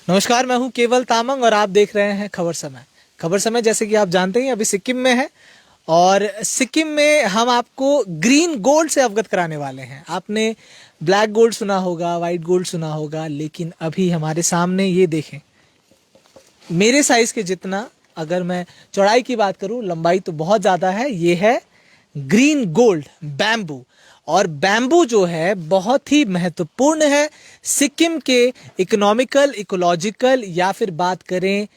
नमस्कार, मैं हूं केवल तामंग और आप देख रहे हैं खबर समय। खबर समय जैसे कि आप जानते हैं अभी सिक्किम में है और सिक्किम में हम आपको ग्रीन गोल्ड से अवगत कराने वाले हैं। आपने ब्लैक गोल्ड सुना होगा, वाइट गोल्ड सुना होगा, लेकिन अभी हमारे सामने ये देखें, मेरे साइज के जितना, अगर मैं चौड़ाई की बात करूं, लंबाई तो बहुत ज़्यादा है। ये है ग्रीन गोल्ड बैम्बू। और बैम्बू जो है बहुत ही महत्वपूर्ण है सिक्किम के इकोनॉमिकल, इकोलॉजिकल या फिर बात करें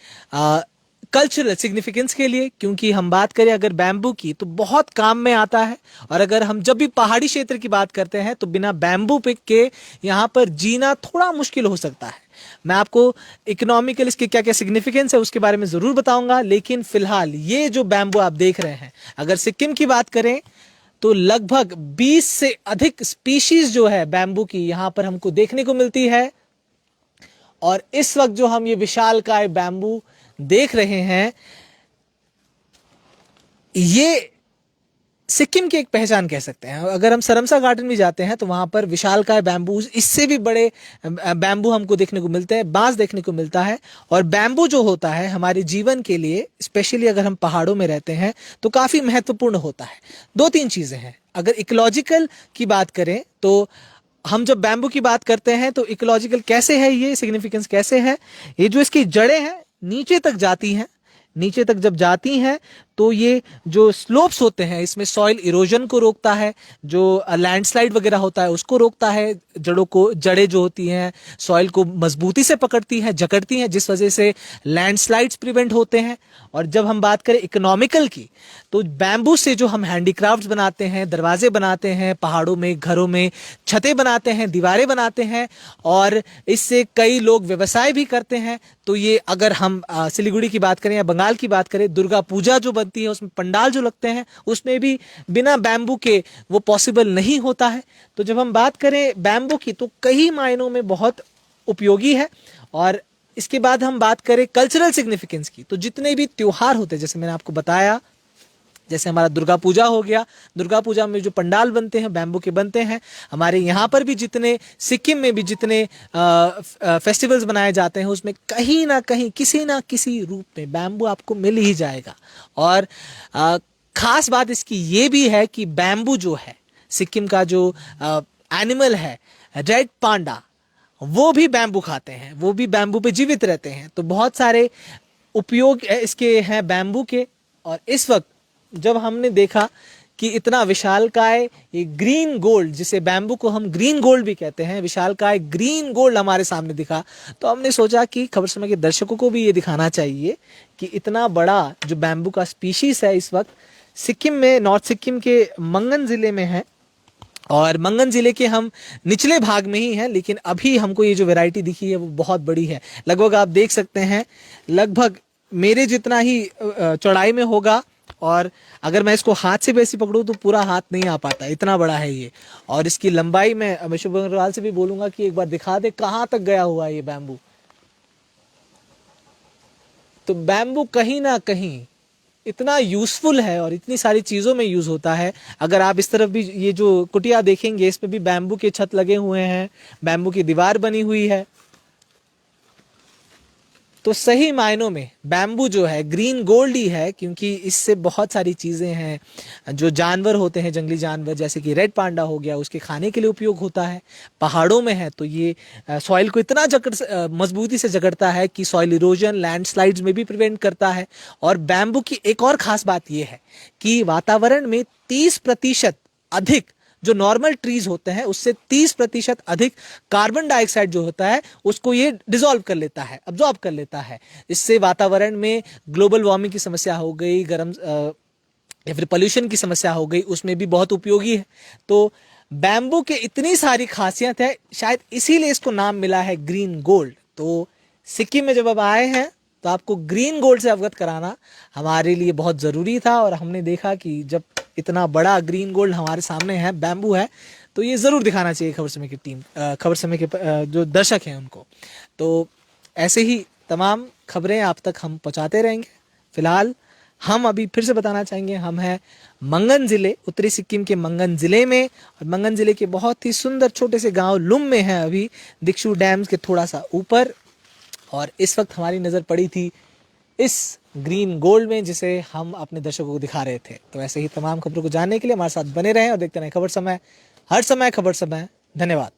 कल्चरल सिग्निफिकेंस के लिए। क्योंकि हम बात करें अगर बैम्बू की तो बहुत काम में आता है। और अगर हम जब भी पहाड़ी क्षेत्र की बात करते हैं तो बिना बैम्बू पिक के यहाँ पर जीना थोड़ा मुश्किल हो सकता है। मैं आपको इकोनॉमिकल इसके क्या क्या सिग्निफिकेंस है उसके बारे में जरूर बताऊंगा, लेकिन फिलहाल ये जो बैम्बू आप देख रहे हैं, अगर सिक्किम की बात करें तो लगभग 20 से अधिक स्पीशीज जो है बैम्बू की यहां पर हमको देखने को मिलती है। और इस वक्त जो हम ये विशालकाय बैम्बू देख रहे हैं, ये सिक्किम की एक पहचान कह सकते हैं। अगर हम सरमसा गार्डन भी जाते हैं तो वहां पर विशालकाय बैम्बू, इससे भी बड़े बैम्बू हमको देखने को मिलते हैं, बांस देखने को मिलता है। और बैम्बू जो होता है हमारे जीवन के लिए, स्पेशली अगर हम पहाड़ों में रहते हैं, तो काफी महत्वपूर्ण होता है। दो तीन चीजें हैं। अगर इकोलॉजिकल की बात करें तो हम जब बैम्बू की बात करते हैं तो इकोलॉजिकल कैसे है, ये सिग्निफिकेंस कैसे है, ये जो इसकी जड़ें हैं नीचे तक जाती हैं। नीचे तक जब जाती हैं तो ये जो स्लोप्स होते हैं इसमें सॉइल इरोजन को रोकता है, जो लैंडस्लाइड वगैरह होता है उसको रोकता है। जड़ें जो होती हैं सॉइल को मजबूती से पकड़ती हैं, जकड़ती हैं, जिस वजह से लैंडस्लाइड्स प्रिवेंट होते हैं। और जब हम बात करें इकोनॉमिकल की तो बैम्बू से जो हम हैंडीक्राफ्ट्स बनाते हैं, दरवाजे बनाते हैं, पहाड़ों में घरों में छतें बनाते हैं, दीवारें बनाते हैं, और इससे कई लोग व्यवसाय भी करते हैं। तो ये अगर हम सिलीगुड़ी की बात करें या बंगाल की बात करें, दुर्गा पूजा जो बनती है उसमें पंडाल जो लगते हैं उसमें भी बिना बैम्बू के वो पॉसिबल नहीं होता है। तो जब हम बात करें बैम्बू की तो कई मायनों में बहुत उपयोगी है। और इसके बाद हम बात करें कल्चरल सिग्निफिकेंस की, तो जितने भी त्योहार होते हैं, जैसे मैंने आपको बताया, जैसे हमारा दुर्गा पूजा हो गया, दुर्गा पूजा में जो पंडाल बनते हैं बैम्बू के बनते हैं। हमारे यहाँ पर भी जितने, सिक्किम में भी जितने फेस्टिवल्स बनाए जाते हैं उसमें कहीं ना कहीं किसी ना किसी रूप में बैम्बू आपको मिल ही जाएगा। और खास बात इसकी ये भी है कि बैम्बू जो है, सिक्किम का जो एनिमल है रेड पांडा, वो भी बैम्बू खाते हैं, वो भी बैम्बू पे जीवित रहते हैं। तो बहुत सारे उपयोग इसके हैं बैम्बू के। और इस वक्त जब हमने देखा कि इतना विशालकाय ये ग्रीन गोल्ड, जिसे बैम्बू को हम ग्रीन गोल्ड भी कहते हैं, विशालकाय ग्रीन गोल्ड हमारे सामने दिखा, तो हमने सोचा कि खबर समय के दर्शकों को भी ये दिखाना चाहिए कि इतना बड़ा जो बैम्बू का स्पीशीज है इस वक्त सिक्किम में, नॉर्थ सिक्किम के मंगन जिले में है। और मंगन जिले के हम निचले भाग में ही हैं, लेकिन अभी हमको ये जो वैरायटी दिखी है वो बहुत बड़ी है। लगभग आप देख सकते हैं, लगभग मेरे जितना ही चौड़ाई में होगा। और अगर मैं इसको हाथ से वैसे पकड़ूं तो पूरा हाथ नहीं आ पाता, इतना बड़ा है ये। और इसकी लंबाई मैं शुभ अग्रवाल से भी बोलूंगा कि एक बार दिखा दे कहां तक गया हुआ है ये बैम्बू। तो बैम्बू कहीं ना कहीं इतना यूजफुल है और इतनी सारी चीजों में यूज होता है। अगर आप इस तरफ भी ये जो कुटिया देखेंगे, इसमें भी बैम्बू के छत लगे हुए हैं, बैम्बू की दीवार बनी हुई है। तो सही मायनों में बैम्बू जो है ग्रीन गोल्ड ही है, क्योंकि इससे बहुत सारी चीजें हैं। जो जानवर होते हैं, जंगली जानवर, जैसे कि रेड पांडा हो गया, उसके खाने के लिए उपयोग होता है। पहाड़ों में है तो ये सॉइल को इतना मजबूती से जकड़ता है कि सॉइल इरोजन, लैंडस्लाइड्स में भी प्रिवेंट करता है। और बैम्बू की एक और खास बात यह है कि वातावरण में 30% अधिक, जो नॉर्मल ट्रीज होते हैं उससे 30% अधिक कार्बन डाइऑक्साइड जो होता है उसको ये डिसॉल्व कर लेता है, अब्जॉर्ब कर लेता है। इससे वातावरण में ग्लोबल वार्मिंग की समस्या हो गई, गर्म या फिर पोल्यूशन की समस्या हो गई, उसमें भी बहुत उपयोगी है। तो बैम्बू के इतनी सारी खासियत है, शायद इसीलिए इसको नाम मिला है ग्रीन गोल्ड। तो सिक्किम में जब अब आए हैं तो आपको ग्रीन गोल्ड से अवगत कराना हमारे लिए बहुत ज़रूरी था। और हमने देखा कि जब इतना बड़ा ग्रीन गोल्ड हमारे सामने है, बैम्बू है, तो ये ज़रूर दिखाना चाहिए खबर समय की टीम, खबर समय के जो दर्शक हैं उनको। तो ऐसे ही तमाम खबरें आप तक हम पहुंचाते रहेंगे। फिलहाल हम अभी फिर से बताना चाहेंगे, हम हैं मंगन ज़िले, उत्तरी सिक्किम के मंगन ज़िले में। और मंगन ज़िले के बहुत ही सुंदर छोटे से गांव लुम में है, अभी दिक्षु डैम्स के थोड़ा सा ऊपर। और इस वक्त हमारी नज़र पड़ी थी इस ग्रीन गोल्ड में, जिसे हम अपने दर्शकों को दिखा रहे थे। तो ऐसे ही तमाम खबरों को जानने के लिए हमारे साथ बने रहें और देखते रहें खबर समय, हर समय खबर समय। धन्यवाद।